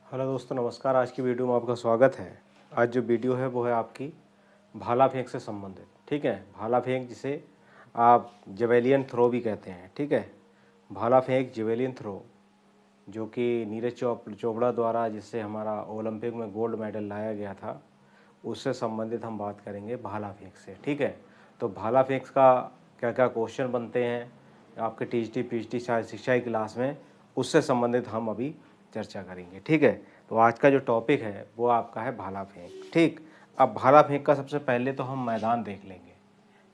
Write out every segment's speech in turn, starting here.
Hello दोस्तों, नमस्कार। आज की वीडियो में आपका स्वागत है। आज जो वीडियो है वो है आपकी भाला फेंक से संबंधित। ठीक है, भाला फेंक जिसे आप जेवेलियन थ्रो भी कहते हैं। ठीक है, भाला फेंक जेवेलियन थ्रो जो कि नीरज चोपड़ा द्वारा जिससे हमारा ओलंपिक में गोल्ड मेडल लाया गया था, उससे संबंधित हम बात करेंगे भाला फेंक से। ठीक है, तो भाला फेंक का क्या क्या क्वेश्चन बनते हैं आपके टीजीटी पीजीटी शिक्षा की क्लास में, उससे संबंधित हम अभी चर्चा करेंगे। ठीक है, तो आज का जो टॉपिक है वो आपका है भाला फेंक। ठीक, अब भाला फेंक का सबसे पहले तो हम मैदान देख लेंगे।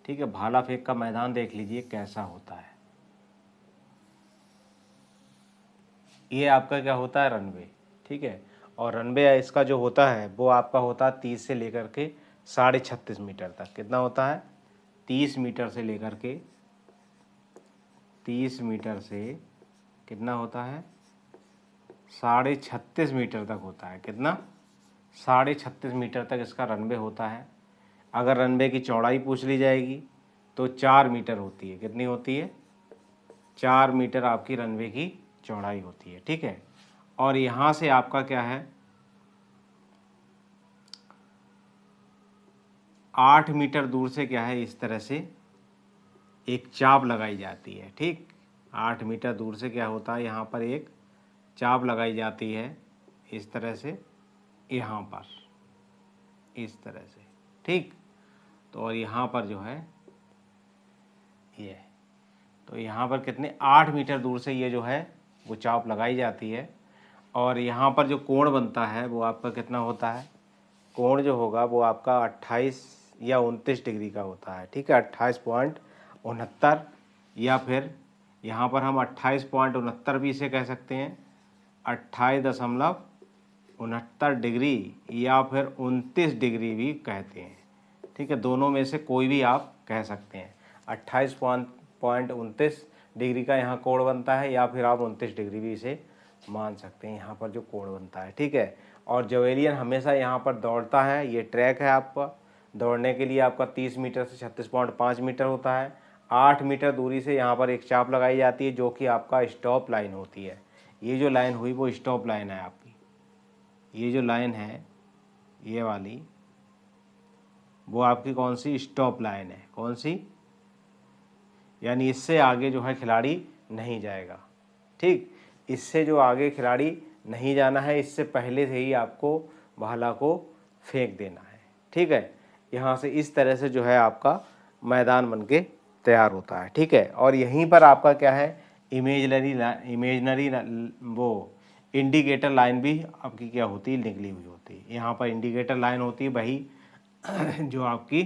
ठीक है, भाला फेंक का मैदान देख लीजिए कैसा होता है। ये आपका क्या होता है, रनवे। ठीक है, और रनवे इसका जो होता है वो आपका होता है 30 से लेकर के 36.5 मीटर तक। कितना होता है? 30 मीटर से लेकर के 30 मीटर से कितना होता है? 36.5 मीटर तक होता है। कितना? 36.5 मीटर तक इसका रनवे होता है। अगर रनवे की चौड़ाई पूछ ली जाएगी तो 4 मीटर होती है। कितनी होती है? 4 मीटर आपकी रनवे की चौड़ाई होती है। ठीक है, और यहाँ से आपका क्या है, 8 मीटर दूर से क्या है, इस तरह से एक चाप लगाई जाती है। ठीक, 8 मीटर दूर से क्या होता है, यहाँ पर एक चाप लगाई जाती है इस तरह से, यहाँ पर इस तरह से। ठीक, तो और यहाँ पर जो है ये, तो यहाँ पर कितने 8 मीटर दूर से ये जो है वो चाप लगाई जाती है। और यहाँ पर जो कोण बनता है वो आपका कितना होता है? कोण जो होगा वो आपका 28 या 29 डिग्री का होता है। ठीक है, 28.69, या फिर यहाँ पर हम 28.69 भी इसे कह सकते हैं, 28.69 डिग्री, या फिर 29 डिग्री भी कहते हैं। ठीक है, दोनों में से कोई भी आप कह सकते हैं। 28.29 डिग्री का यहाँ कोण बनता है, या फिर आप 29 डिग्री भी इसे मान सकते हैं यहाँ पर जो कोण बनता है। ठीक है, और जेवेलियन हमेशा यहाँ पर दौड़ता है। ये ट्रैक है आपका, दौड़ने के लिए आपका 30 मीटर से 36.5 मीटर होता है। 8 मीटर दूरी से यहाँ पर एक चाप लगाई जाती है जो कि आपका स्टॉप लाइन होती है। ये जो लाइन हुई वो स्टॉप लाइन है आपकी। ये जो लाइन है ये वाली, वो आपकी कौन सी? स्टॉप लाइन है। कौन सी? यानी इससे आगे जो है खिलाड़ी नहीं जाएगा। ठीक, इससे जो आगे खिलाड़ी नहीं जाना है, इससे पहले से ही आपको भाला को फेंक देना है। ठीक है, यहाँ से इस तरह से जो है आपका मैदान बन के तैयार होता है। ठीक है, और यहीं पर आपका क्या है, इमेजनरी वो इंडिकेटर लाइन भी आपकी क्या होती है, निकली हुई होती है। यहाँ पर इंडिकेटर लाइन होती है वही जो आपकी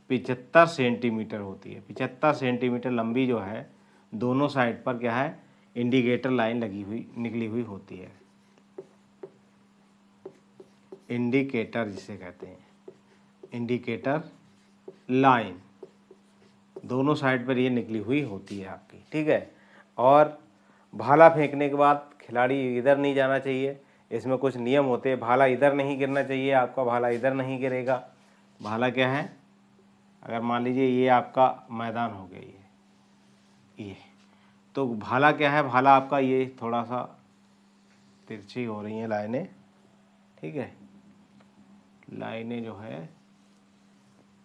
75 सेंटीमीटर होती है। 75 सेंटीमीटर लंबी जो है, दोनों साइड पर क्या है, इंडिकेटर लाइन लगी हुई निकली हुई होती है। इंडिकेटर जिसे कहते हैं, इंडिकेटर लाइन दोनों साइड पर ये निकली हुई होती है आपकी। ठीक है, और भाला फेंकने के बाद खिलाड़ी इधर नहीं जाना चाहिए। इसमें कुछ नियम होते हैं। भाला इधर नहीं गिरना चाहिए आपका, भाला इधर नहीं गिरेगा। भाला क्या है, अगर मान लीजिए ये आपका मैदान हो गया, ये तो भाला क्या है, भाला आपका ये थोड़ा सा तिरछी हो रही हैं लाइनें। ठीक है, लाइनें जो है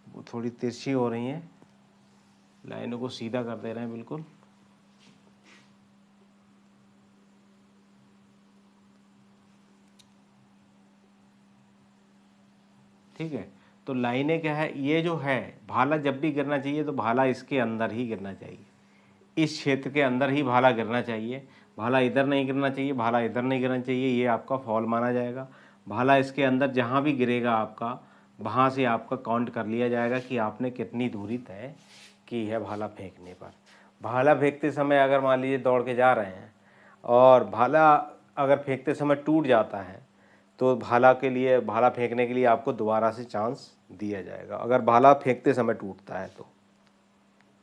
वो थोड़ी तिरछी हो रही हैं, लाइनों को सीधा कर दे रहे हैं बिल्कुल। ठीक है, तो लाइनें क्या है, ये जो है भाला जब भी गिरना चाहिए तो भाला इसके अंदर ही गिरना चाहिए, इस क्षेत्र के अंदर ही भाला गिरना चाहिए। भाला इधर नहीं गिरना चाहिए, भाला इधर नहीं गिरना चाहिए, ये आपका फॉल माना जाएगा। भाला इसके अंदर जहाँ भी गिरेगा आपका, वहाँ से आपका काउंट कर लिया जाएगा कि आपने कितनी दूरी तय की है भाला फेंकने पर। भाला फेंकते समय अगर मान लीजिए दौड़ के जा रहे हैं और भाला अगर फेंकते समय टूट जाता है तो भाला के लिए, भाला फेंकने के लिए आपको दोबारा से चांस दिया जाएगा अगर भाला फेंकते समय टूटता है तो।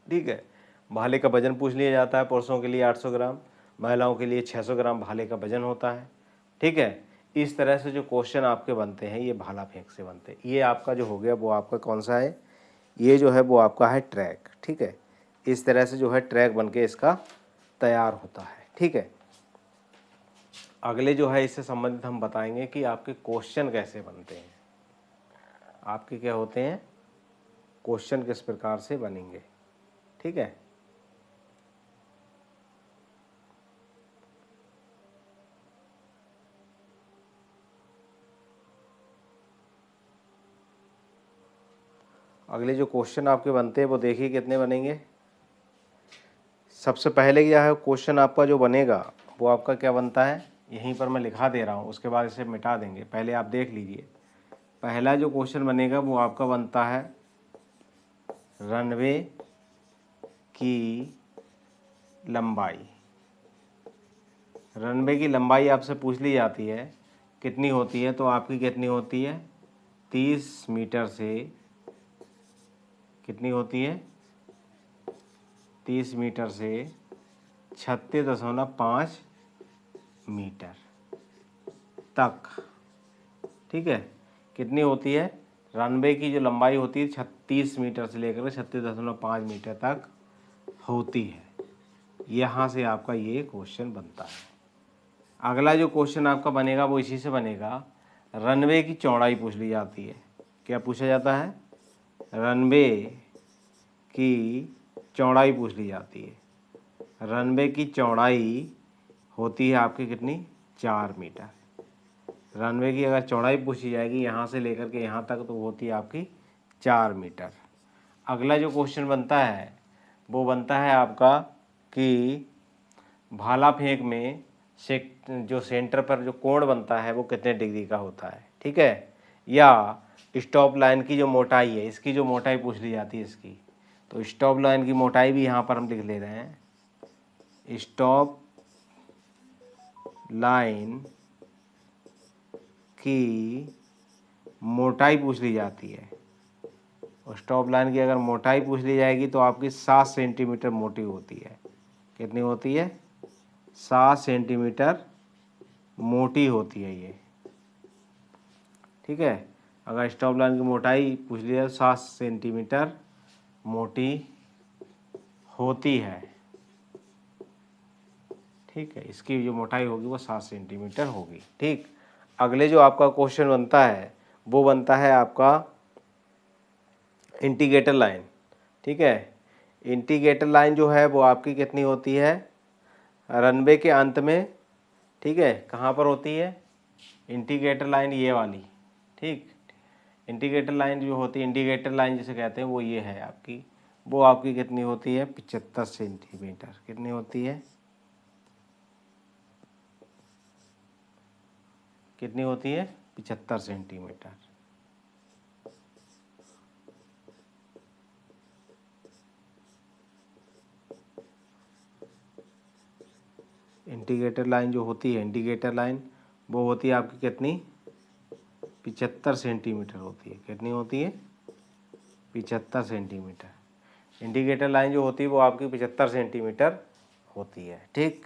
ठीक है, भाले का वजन पूछ लिया जाता है। पुरुषों के लिए 800 ग्राम, महिलाओं के लिए 600 ग्राम भाले का वजन होता है। ठीक है, इस तरह से जो क्वेश्चन आपके बनते हैं ये भाला फेंक से बनते हैं। ये आपका जो हो गया वो आपका कौन सा है, ये जो है वो आपका है ट्रैक। ठीक है, इस तरह से जो है ट्रैक बन के इसका तैयार होता है। ठीक है, अगले जो है इससे संबंधित हम बताएंगे कि आपके क्वेश्चन कैसे बनते हैं, आपके क्या होते हैं क्वेश्चन, किस प्रकार से बनेंगे। ठीक है, अगले जो क्वेश्चन आपके बनते हैं वो देखिए कितने बनेंगे। सबसे पहले क्या है क्वेश्चन आपका जो बनेगा वो आपका क्या बनता है, यहीं पर मैं लिखा दे रहा हूँ, उसके बाद इसे मिटा देंगे। पहले आप देख लीजिए, पहला जो क्वेश्चन बनेगा वो आपका बनता है रनवे की लंबाई। रनवे की लंबाई आपसे पूछ ली जाती है कितनी होती है, तो आपकी कितनी होती है 30 मीटर से, कितनी होती है 30 मीटर से 36.5 मीटर तक। ठीक है, कितनी होती है रनवे की जो लंबाई होती है 36 मीटर से लेकर 36.5 मीटर तक होती है। यहाँ से आपका ये क्वेश्चन बनता है। अगला जो क्वेश्चन आपका बनेगा वो इसी से बनेगा, रनवे की चौड़ाई पूछ ली जाती है। क्या पूछा जाता है, रनवे की चौड़ाई पूछ ली जाती है। रनवे की चौड़ाई होती है आपकी कितनी 4 मीटर। रनवे की अगर चौड़ाई पूछी जाएगी यहाँ से लेकर के यहाँ तक, तो होती है आपकी 4 मीटर। अगला जो क्वेश्चन बनता है वो बनता है आपका कि भाला फेंक में जो सेंटर पर जो कोण बनता है वो कितने डिग्री का होता है। ठीक है, या स्टॉप लाइन की जो मोटाई है, इसकी जो मोटाई पूछ ली जाती है इसकी, तो स्टॉप लाइन की मोटाई भी यहाँ पर हम लिख ले रहे हैं। स्टॉप लाइन की मोटाई पूछ ली जाती है, और स्टॉप लाइन की अगर मोटाई पूछ ली जाएगी तो आपकी 7 सेंटीमीटर मोटी होती है। कितनी होती है 7 सेंटीमीटर मोटी होती है ये। ठीक है, अगर स्टॉप लाइन की मोटाई पूछ ली जाए तो 7 सेंटीमीटर मोटी होती है। ठीक है, इसकी जो मोटाई होगी वो 7 सेंटीमीटर होगी। ठीक, अगले जो आपका क्वेश्चन बनता है वो बनता है आपका इंडिकेटर लाइन। ठीक है, इंडिकेटर लाइन जो है वो आपकी कितनी होती है रनवे के अंत में। ठीक है, कहाँ पर होती है इंडिकेटर लाइन, ये वाली। ठीक, इंडिकेटर लाइन जो होती है, इंडिकेटर लाइन जिसे कहते हैं, वो ये है आपकी। वो आपकी कितनी होती है 75 सेंटीमीटर। कितनी होती है, कितनी होती है 75 सेंटीमीटर। इंडिकेटर लाइन जो होती है, इंडिकेटर लाइन वो होती है आपकी कितनी 75 सेंटीमीटर होती है। कितनी होती है 75 सेंटीमीटर। इंडिकेटर लाइन जो होती है वो आपकी 75 सेंटीमीटर होती है। ठीक,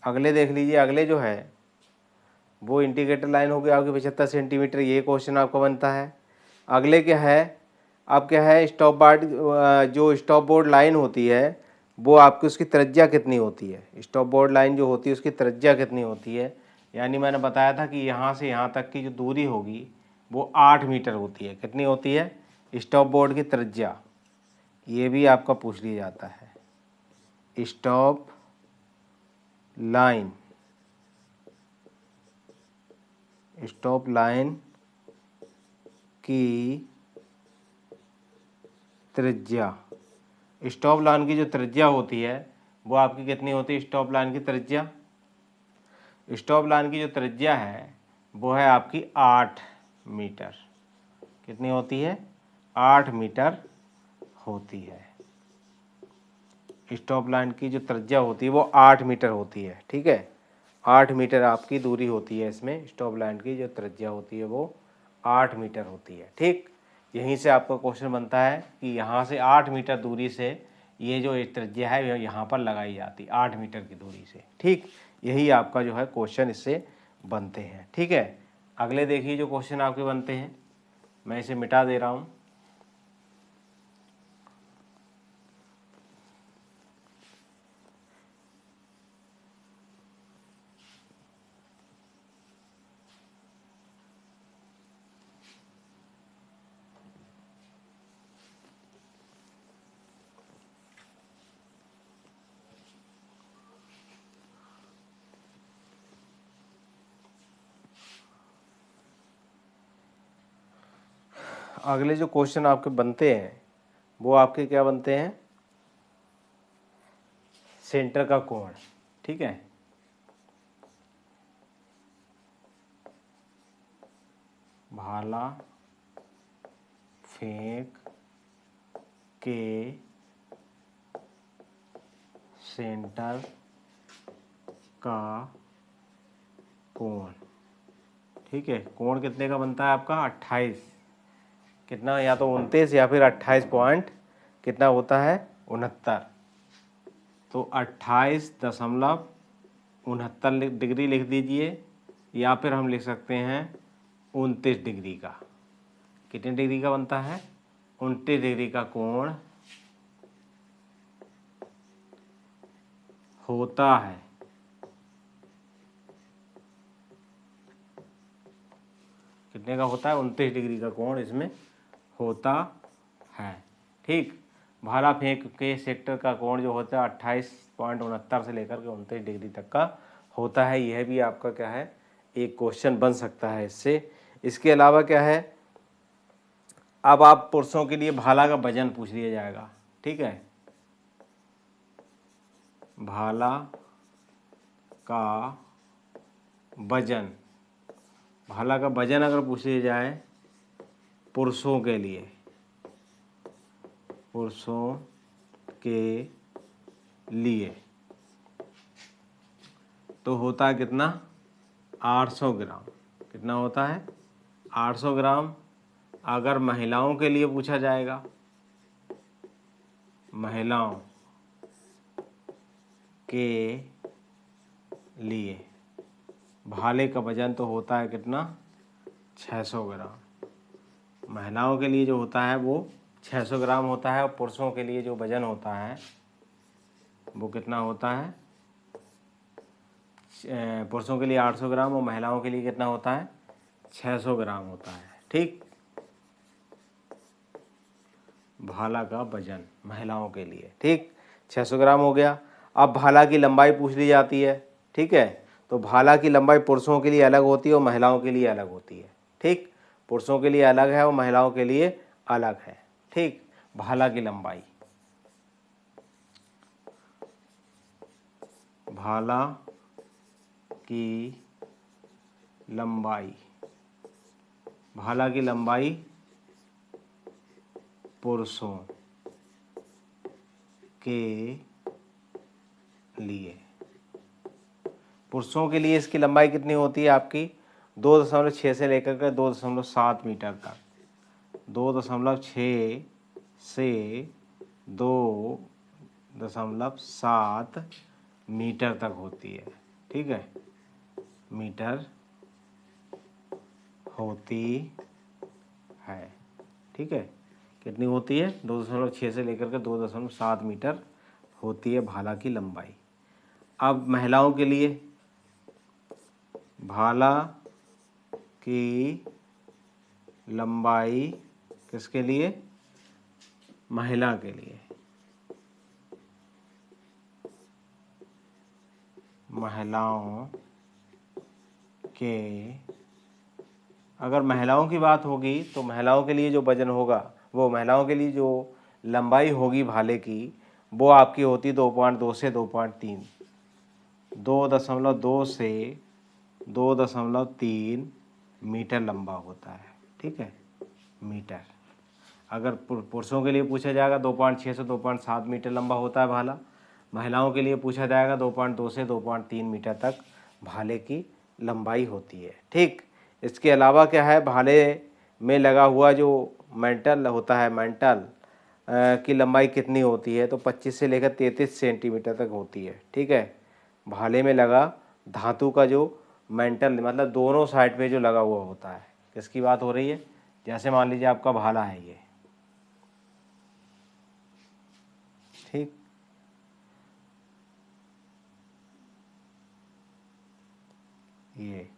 अगले देख लीजिए, अगले जो है वो इंडिकेटर लाइन होगी आपकी 75 सेंटीमीटर। ये क्वेश्चन आपका बनता है। अगले क्या है, अब क्या है स्टॉप बोर्ड, जो स्टॉप बोर्ड लाइन होती है वो आपकी उसकी त्रिज्या कितनी होती है। स्टॉप बोर्ड लाइन जो होती है उसकी त्रिज्या कितनी होती है, यानी मैंने बताया था कि यहाँ से यहाँ तक की जो दूरी होगी वो 8 मीटर होती है। कितनी होती है स्टॉप बोर्ड की त्रिज्या, ये भी आपका पूछ लिया जाता है। स्टॉप लाइन, स्टॉप लाइन की त्रिज्या, स्टॉप लाइन की जो त्रिज्या होती है वो आपकी कितनी होती है स्टॉप लाइन की त्रिज्या। स्टॉप लाइन की जो त्रिज्या है वो है आपकी 8 मीटर। कितनी होती है 8 मीटर होती है। स्टॉप लाइन की जो त्रिज्या होती है वो 8 मीटर होती है। ठीक है, 8 मीटर आपकी दूरी होती है इसमें। स्टॉप लाइन की जो त्रिज्या होती है वो 8 मीटर होती है। ठीक, यहीं से आपका क्वेश्चन बनता है कि यहाँ से 8 मीटर दूरी से ये जो त्रिज्या है यहाँ पर लगाई जाती है 8 मीटर की दूरी से। ठीक, यही आपका जो है क्वेश्चन इससे बनते हैं। ठीक है, अगले देखिए जो क्वेश्चन आपके बनते हैं, मैं इसे मिटा दे रहा हूँ। अगले जो क्वेश्चन आपके बनते हैं वो आपके क्या बनते हैं, सेंटर का कोण, ठीक है। भाला फेंक के सेंटर का कोण, ठीक है। कोण कितने का बनता है आपका 28, कितना, या तो 29 या फिर 28 पॉइंट कितना होता है 69। तो 28.69 डिग्री लिख दीजिए, या फिर हम लिख सकते हैं 29 डिग्री का। कितने डिग्री का बनता है 29 डिग्री का कोण होता है। कितने का होता है 29 डिग्री का कोण इसमें होता है, ठीक। भाला फेंक के सेक्टर का कोण जो होता है 28.69 से लेकर के 29 डिग्री तक का होता है। यह भी आपका क्या है एक क्वेश्चन बन सकता है इससे। इसके अलावा क्या है, अब आप पुरुषों के लिए भाला का वजन पूछ लिया जाएगा, ठीक है। भाला का वजन, भाला का वजन अगर पूछ लिया जाए पुरुषों के लिए, पुरुषों के लिए तो होता है कितना 800 ग्राम। कितना होता है 800 ग्राम। अगर महिलाओं के लिए पूछा जाएगा, महिलाओं के लिए भाले का वजन तो होता है कितना 600 ग्राम। महिलाओं के लिए जो होता है वो 600 ग्राम होता है, और पुरुषों के लिए जो वजन होता है वो कितना होता है, पुरुषों के लिए 800 ग्राम और महिलाओं के लिए कितना होता है 600 ग्राम होता है, ठीक। भाला का वजन महिलाओं के लिए, ठीक, 600 ग्राम हो गया। अब भाला की लंबाई पूछ ली जाती है, ठीक है। तो भाला की लंबाई पुरुषों के लिए अलग होती है और महिलाओं के लिए अलग होती है, ठीक। पुरुषों के लिए अलग है और महिलाओं के लिए अलग है, ठीक। भाला की लंबाई, भाला की लंबाई, भाला की लंबाई पुरुषों के लिए, पुरुषों के लिए इसकी लंबाई कितनी होती है आपकी 2.6 से लेकर के 2.7 मीटर तक, 2.6 से 2.7 मीटर तक होती है, ठीक है। मीटर होती है, ठीक है। कितनी होती है 2.6 से लेकर के 2.7 मीटर होती है भाला की लंबाई। अब महिलाओं के लिए, भाला की लंबाई किसके लिए, महिला के लिए, महिलाओं के, अगर महिलाओं की बात होगी तो महिलाओं के लिए जो वजन होगा, वो महिलाओं के लिए जो लंबाई होगी भाले की वो आपकी होती 2.2 से 2.3, 2.2 से 2.3 मीटर लंबा होता है, ठीक है, मीटर। अगर पुरुषों के लिए पूछा जाएगा 2.6 से 2.7 मीटर लंबा होता है भाला, महिलाओं के लिए पूछा जाएगा 2.2 से 2.3 मीटर तक भाले की लंबाई होती है, ठीक। इसके अलावा क्या है, भाले में लगा हुआ जो मेंटल होता है, मेंटल की लंबाई कितनी होती है तो 25 से लेकर 33 सेंटीमीटर तक होती है, ठीक है। भाले में लगा धातु का जो मेंटल, मतलब दोनों साइड पे जो लगा हुआ होता है, किसकी बात हो रही है, जैसे मान लीजिए आपका भाला है ये, ठीक। ये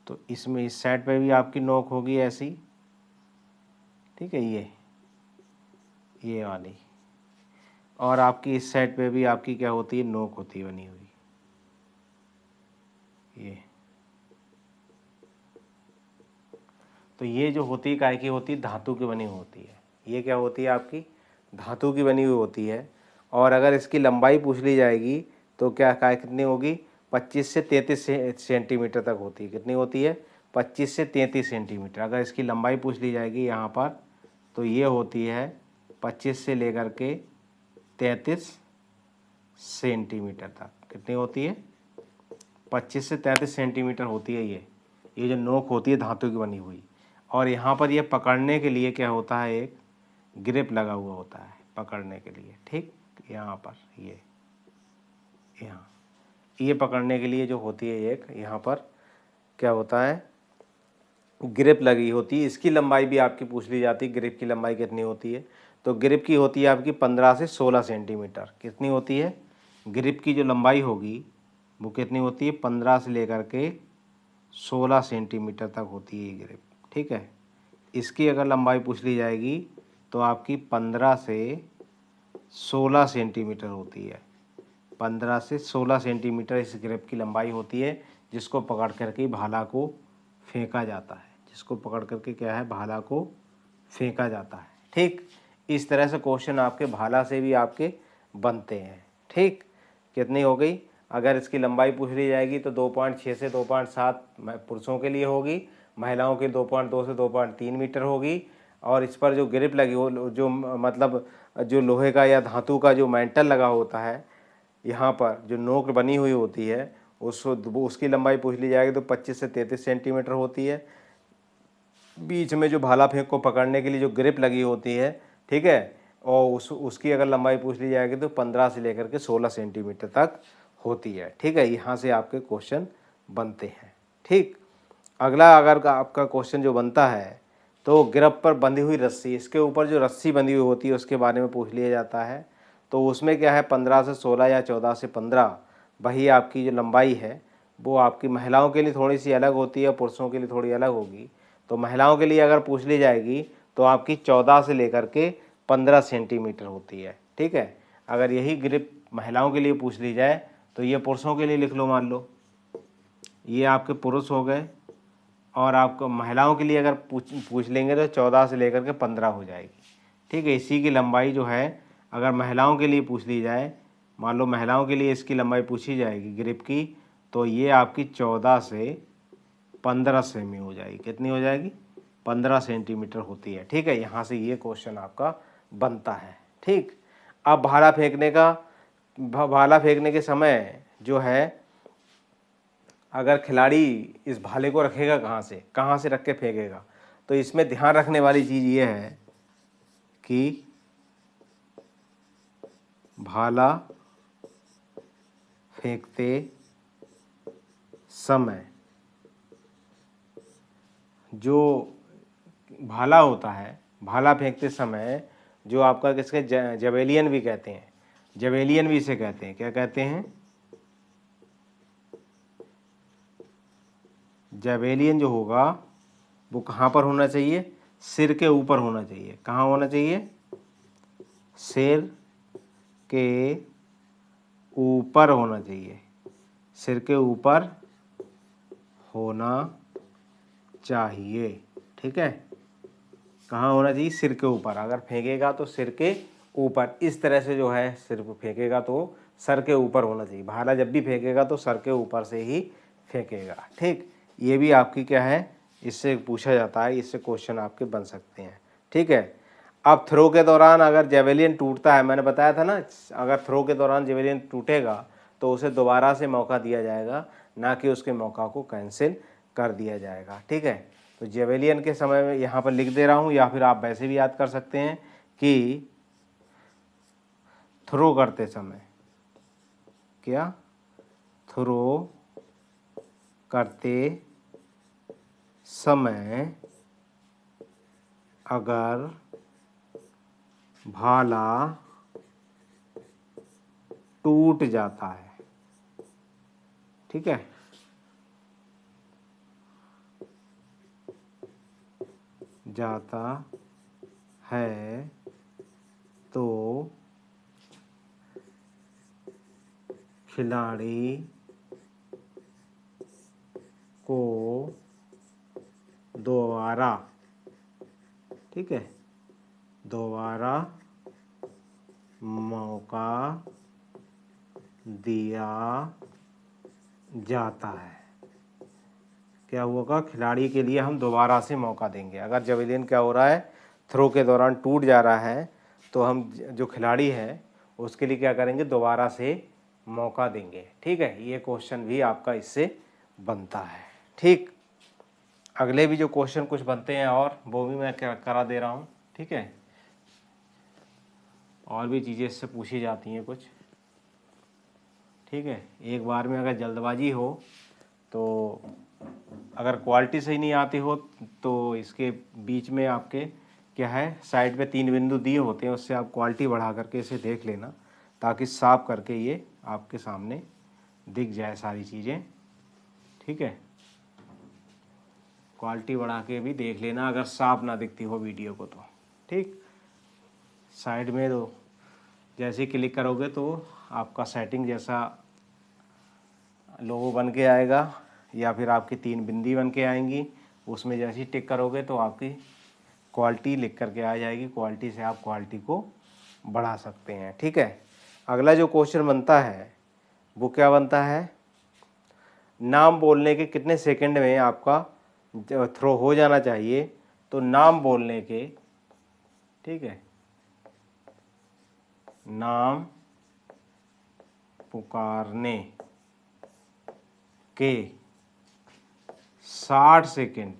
तो इसमें इस साइड पे भी आपकी नोक होगी ऐसी, ठीक है, ये वाली, और आपकी इस साइड पे भी आपकी क्या होती है नोक होती है बनी हुई, ये। तो ये जो होती है काय की होती है, धातु की बनी हुई होती है। ये क्या होती है आपकी, धातु की बनी हुई होती है। और अगर इसकी लंबाई पूछ ली जाएगी तो क्या काय कितनी होगी, 25 से 33 सेंटीमीटर तक होती है। कितनी होती है, 25 से 33 सेंटीमीटर। अगर इसकी लंबाई पूछ ली जाएगी यहाँ पर तो ये होती है 25 से लेकर के 33 सेंटीमीटर तक। कितनी होती है, 25 से 33 सेंटीमीटर होती है ये जो नोक होती है धातु की बनी हुई। और यहाँ पर ये पकड़ने के लिए क्या होता है, एक ग्रिप लगा हुआ होता है पकड़ने के लिए। ठीक, यहाँ पर यहाँ ये पकड़ने के लिए जो होती है एक यहाँ पर क्या होता है, ग्रिप लगी होती है। इसकी लंबाई भी आपकी पूछ ली जाती है, ग्रिप की लंबाई कितनी होती है। तो ग्रिप की होती है आपकी 15 से 16 सेंटीमीटर। कितनी होती है, ग्रिप की जो लंबाई होगी वो कितनी होती है, 15 से लेकर के 16 सेंटीमीटर तक होती है ये ग्रिप। ठीक है, इसकी अगर लंबाई पूछ ली जाएगी तो आपकी 15 से 16 सेंटीमीटर होती है। 15 से 16 सेंटीमीटर इस ग्रिप की लंबाई होती है, जिसको पकड़ करके भाला को फेंका जाता है। जिसको पकड़ करके क्या है, भाला को फेंका जाता है। ठीक, इस तरह से क्वेश्चन आपके भाला से भी आपके बनते हैं। ठीक, कितनी हो गई, अगर इसकी लंबाई पूछ ली जाएगी तो 2.6 से 2.7 पुरुषों के लिए होगी, महिलाओं के 2.2 से 2.3 मीटर होगी। और इस पर जो ग्रिप लगी हो, जो मतलब जो लोहे का या धातु का जो मेंटल लगा होता है, यहाँ पर जो नोक बनी हुई होती है उसकी लंबाई पूछ ली जाएगी तो 25 से 33 सेंटीमीटर होती है। बीच में जो भाला फेंक को पकड़ने के लिए जो ग्रिप लगी होती है, ठीक है, और उसकी अगर लंबाई पूछ ली जाएगी तो 15 से लेकर के 16 सेंटीमीटर तक होती है। ठीक है, यहाँ से आपके क्वेश्चन बनते हैं। ठीक, अगला अगर आपका क्वेश्चन जो बनता है तो ग्रिप पर बंधी हुई रस्सी, इसके ऊपर जो रस्सी बंधी हुई होती है उसके बारे में पूछ लिया जाता है। तो उसमें क्या है, 15 से 16 या 14 से 15 वही आपकी जो लंबाई है वो आपकी महिलाओं के लिए थोड़ी सी अलग होती है, पुरुषों के लिए थोड़ी अलग होगी। तो महिलाओं के लिए अगर पूछ ली जाएगी तो आपकी 14 से लेकर के 15 सेंटीमीटर होती है। ठीक है, अगर यही ग्रिप महिलाओं के लिए पूछ ली जाए तो ये पुरुषों के लिए लिख लो, मान लो ये आपके पुरुष हो गए, और आपको महिलाओं के लिए अगर पूछ लेंगे तो 14 से लेकर के 15 हो जाएगी। ठीक है, इसी की लंबाई जो है अगर महिलाओं के लिए पूछ ली जाए, मान लो महिलाओं के लिए इसकी लंबाई पूछी जाएगी ग्रिप की, तो ये आपकी 14 से 15 सेमी हो जाएगी। कितनी हो जाएगी, 15 सेंटीमीटर होती है। ठीक है, यहाँ से ये क्वेश्चन आपका बनता है। ठीक, अब भाला फेंकने के समय जो है, अगर खिलाड़ी इस भाले को रखेगा कहाँ से रख के फेंकेगा, तो इसमें ध्यान रखने वाली चीज़ ये है कि भाला फेंकते समय जो भाला होता है, भाला फेंकते समय जो आपका किसके जवेलियन भी कहते हैं, जवेलियन भी इसे कहते हैं, क्या कहते हैं, जवेलियन जो होगा वो कहाँ पर होना चाहिए, सिर के ऊपर होना चाहिए। कहाँ होना चाहिए, सिर के ऊपर होना चाहिए, सिर के ऊपर होना चाहिए। ठीक है, कहाँ होना चाहिए, सिर के ऊपर। अगर फेंकेगा तो सिर के ऊपर, इस तरह से जो है सिर को फेंकेगा तो सर के ऊपर होना चाहिए। भाला जब भी फेंकेगा तो सर के ऊपर से ही फेंकेगा। ठीक, ये भी आपकी क्या है, इससे पूछा जाता है, इससे क्वेश्चन आपके बन सकते हैं। ठीक है, अब थ्रो के दौरान अगर जेवेलियन टूटता है, मैंने बताया था ना, अगर थ्रो के दौरान जेवेलियन टूटेगा तो उसे दोबारा से मौका दिया जाएगा, ना कि उसके मौका को कैंसिल कर दिया जाएगा। ठीक है, तो जेवेलियन के समय में यहाँ पर लिख दे रहा हूँ, या फिर आप वैसे भी याद कर सकते हैं कि थ्रो करते समय, क्या, थ्रो करते समय अगर भाला टूट जाता है, ठीक है, जाता है तो खिलाड़ी को दोबारा ठीक है, दोबारा मौका दिया जाता है। क्या होगा, खिलाड़ी के लिए हम दोबारा से मौका देंगे। अगर जवेलिन क्या हो रहा है, थ्रो के दौरान टूट जा रहा है, तो हम जो खिलाड़ी है उसके लिए क्या करेंगे, दोबारा से मौका देंगे। ठीक है, ये क्वेश्चन भी आपका इससे बनता है। ठीक, अगले भी जो क्वेश्चन कुछ बनते हैं और वो भी मैं करा दे रहा हूँ। ठीक है, और भी चीज़ें इससे पूछी जाती हैं कुछ। ठीक है, एक बार में अगर जल्दबाजी हो तो अगर क्वालिटी सही नहीं आती हो तो इसके बीच में आपके क्या है, साइड पे 3 बिंदु दिए होते हैं, उससे आप क्वालिटी बढ़ा करके इसे देख लेना, ताकि साफ करके ये आपके सामने दिख जाए सारी चीज़ें। ठीक है, क्वालिटी बढ़ा के भी देख लेना अगर साफ ना दिखती हो वीडियो को तो। ठीक, साइड में तो जैसे क्लिक करोगे तो आपका सेटिंग जैसा लोगो बन के आएगा, या फिर आपकी 3 बिंदी बन के आएंगी, उसमें जैसे ही टिक करोगे तो आपकी क्वालिटी लिख करके आ जाएगी। क्वालिटी से आप क्वालिटी को बढ़ा सकते हैं। ठीक है, अगला जो क्वेश्चन बनता है वो क्या बनता है, नाम बोलने के कितने सेकंड में आपका थ्रो हो जाना चाहिए। तो नाम बोलने के, ठीक है, नाम पुकारने के 60 सेकंड,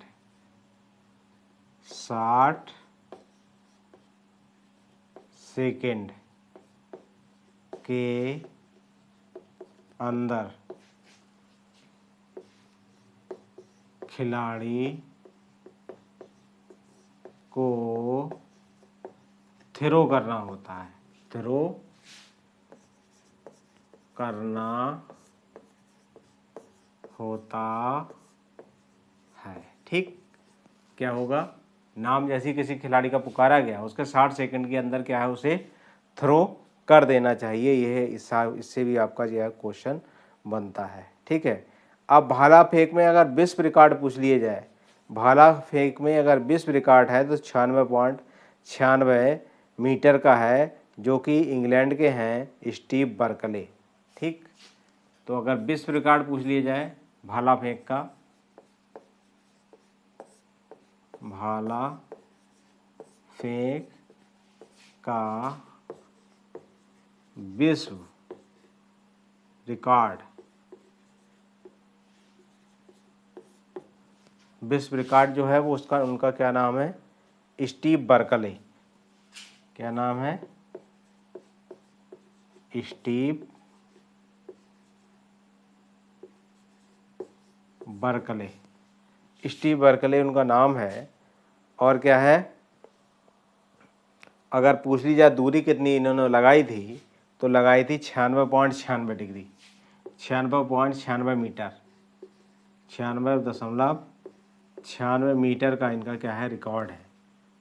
60 सेकंड के अंदर खिलाड़ी को थ्रो करना होता है। थ्रो करना होता है। ठीक, क्या होगा, नाम जैसे ही किसी खिलाड़ी का पुकारा गया उसके 60 सेकंड के अंदर क्या है, उसे थ्रो कर देना चाहिए। यह इससे भी आपका जो है क्वेश्चन बनता है। ठीक है, अब भाला फेंक में अगर विश्व रिकॉर्ड पूछ लिए जाए, भाला फेंक में अगर विश्व रिकॉर्ड है तो 96.96 मीटर का है, जो कि इंग्लैंड के हैं स्टीव बर्कले। ठीक, तो अगर विश्व रिकॉर्ड पूछ लिए जाए भाला फेंक का, भाला फेंक का विश्व रिकॉर्ड, विश्व रिकॉर्ड जो है वो उसका उनका क्या नाम है, स्टीव बर्कले। क्या नाम है, स्टीव बर्कले। स्टीव बर्कले उनका नाम है। और क्या है, अगर पूछ ली जाए दूरी कितनी इन्होंने लगाई थी, तो लगाई थी 96.96 डिग्री, 96.96 मीटर, 96.96 मीटर का इनका क्या है, रिकॉर्ड है,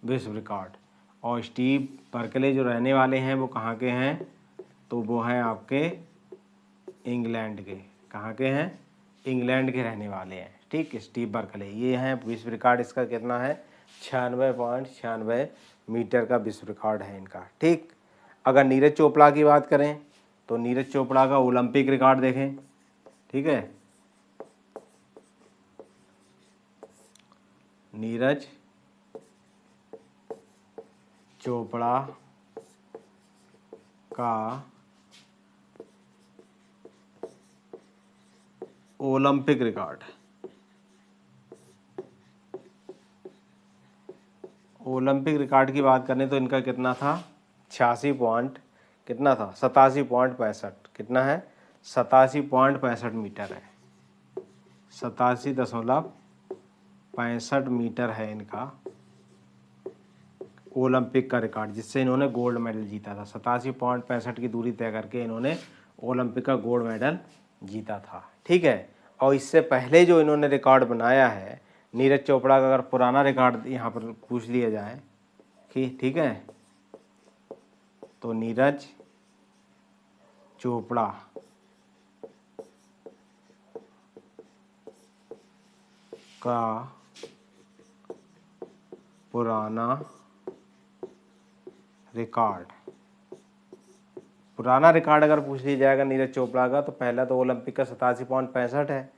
विश्व रिकॉर्ड। और स्टीव बर्कले जो रहने वाले हैं वो कहाँ के हैं, तो वो हैं आपके इंग्लैंड के। कहाँ के हैं, इंग्लैंड के रहने वाले हैं। ठीक, स्टीव बर्कले ये हैं। विश्व रिकॉर्ड इसका कितना है, 96.96 मीटर का विश्व रिकॉर्ड है इनका। ठीक, अगर नीरज चोपड़ा की बात करें तो नीरज चोपड़ा का ओलंपिक रिकॉर्ड देखें। ठीक है, नीरज चोपड़ा का ओलंपिक रिकॉर्ड, ओलंपिक रिकॉर्ड की बात करें तो इनका कितना था, 86 पॉइंट कितना था, 87.65। कितना है, 87.65 मीटर है, 87.65 मीटर है इनका ओलंपिक का रिकॉर्ड, जिससे इन्होंने गोल्ड मेडल जीता था। 87.65 की दूरी तय करके इन्होंने ओलंपिक का गोल्ड मेडल जीता था। ठीक है, और इससे पहले जो इन्होंने रिकॉर्ड बनाया है नीरज चोपड़ा का, अगर पुराना रिकॉर्ड यहाँ पर पूछ लिया जाए कि ठीक है, तो नीरज चोपड़ा का पुराना रिकॉर्ड, पुराना रिकॉर्ड अगर पूछ लिया जाएगा नीरज चोपड़ा का तो पहला तो ओलंपिक का 87.65 है,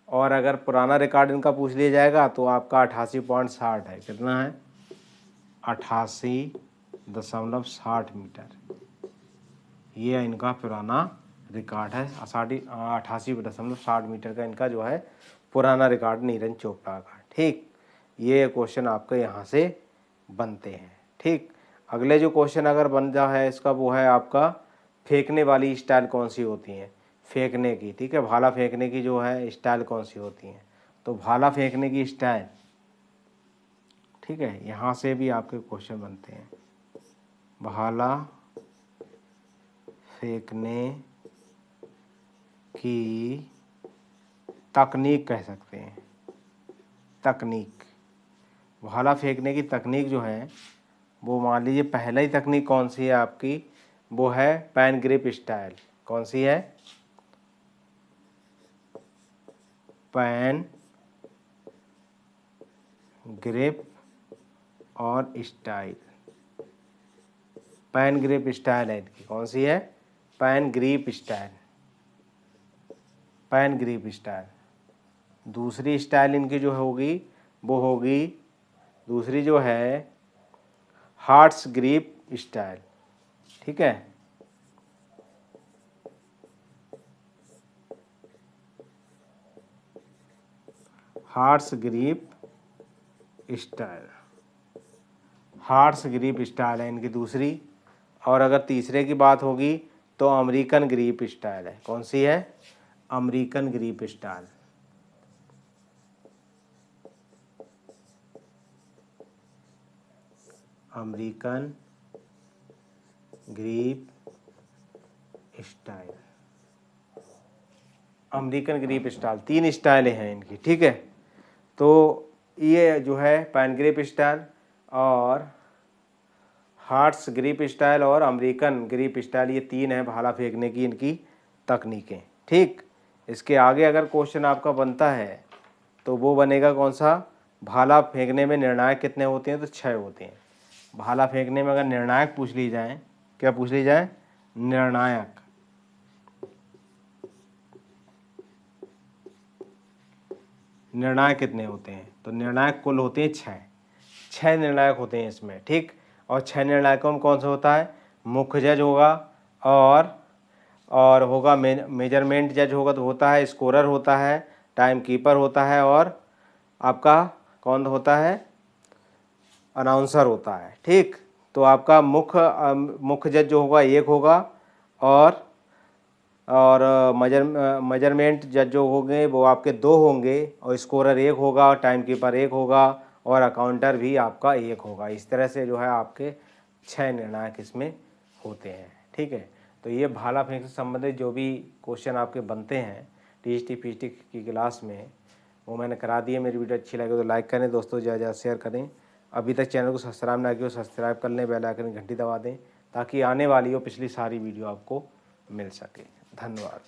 और अगर पुराना रिकॉर्ड इनका पूछ लिया जाएगा तो आपका 88.60 है। कितना है? 88.60 मीटर, ये इनका पुराना रिकॉर्ड है। 88.60 मीटर का इनका जो है पुराना रिकॉर्ड नीरज चोपड़ा का। ठीक, ये क्वेश्चन आपके यहाँ से बनते हैं। ठीक, अगले जो क्वेश्चन अगर बन जा है इसका वो है आपका फेंकने वाली स्टाइल कौन सी होती हैं, फेंकने की। ठीक है, भाला फेंकने की जो है स्टाइल कौन सी होती हैं, तो भाला फेंकने की स्टाइल, ठीक है, यहाँ से भी आपके क्वेश्चन बनते हैं। भाला फेंकने की तकनीक कह सकते हैं, तकनीक, भाला फेंकने की तकनीक जो है वो मान लीजिए पहला ही तकनीक कौन सी है आपकी, वो है पैन ग्रिप स्टाइल। कौन सी है? पैन ग्रिप और स्टाइल, पैन ग्रिप स्टाइल है इनकी। कौन सी है? Pan grip style, pan grip style. दूसरी स्टाइल इनकी जो होगी वो होगी, दूसरी जो है हार्ट्स ग्रिप स्टाइल। ठीक है, hearts grip style, hearts grip style है इनकी दूसरी। और अगर तीसरे की बात होगी तो अमेरिकन ग्रिप स्टाइल है। कौन सी है? American grip style. American grip style, American grip style, 3 स्टाइलें हैं इनकी। ठीक है, तो ये जो है पैन ग्रिप स्टाइल और हार्ट्स ग्रिप स्टाइल और अमेरिकन ग्रिप स्टाइल, ये 3 है भाला फेंकने की इनकी तकनीकें। ठीक, इसके आगे अगर क्वेश्चन आपका बनता है तो वो बनेगा कौन सा? भाला फेंकने में निर्णायक कितने होते हैं? तो 6 होते हैं। भाला फेंकने में अगर निर्णायक पूछ ली जाए, क्या पूछ ली जाए? निर्णायक, निर्णायक कितने होते हैं? तो निर्णायक कुल होते हैं 6 निर्णायक होते हैं इसमें। ठीक, और 6 निर्णायकों में कौन सा होता है? मुख्य जज होगा, और होगा मेजरमेंट जज होगा, तो होता है स्कोरर होता है, टाइम कीपर होता है, और आपका कौन होता है? अनाउंसर होता है। ठीक, तो आपका मुख्य जज जो होगा 1 होगा, और मेजरमेंट जज जो होंगे वो आपके 2 होंगे, और स्कोरर 1 होगा, टाइम कीपर 1 होगा, और अकाउंटर भी आपका 1 होगा। इस तरह से जो है आपके 6 निर्णायक इसमें होते हैं। ठीक है, तो ये भाला फेंक से संबंधित जो भी क्वेश्चन आपके बनते हैं टीएसटी पीएचटी की क्लास में वो मैंने करा दिए। मेरी वीडियो अच्छी लगे तो लाइक करें दोस्तों, ज़्यादा ज़्यादा शेयर करें। अभी तक चैनल को सब्सक्राइब ना किया हो सब्सक्राइब कर लें, बेल आइकन घंटी दबा दें ताकि आने वाली हो पिछली सारी वीडियो आपको मिल सके। धन्यवाद।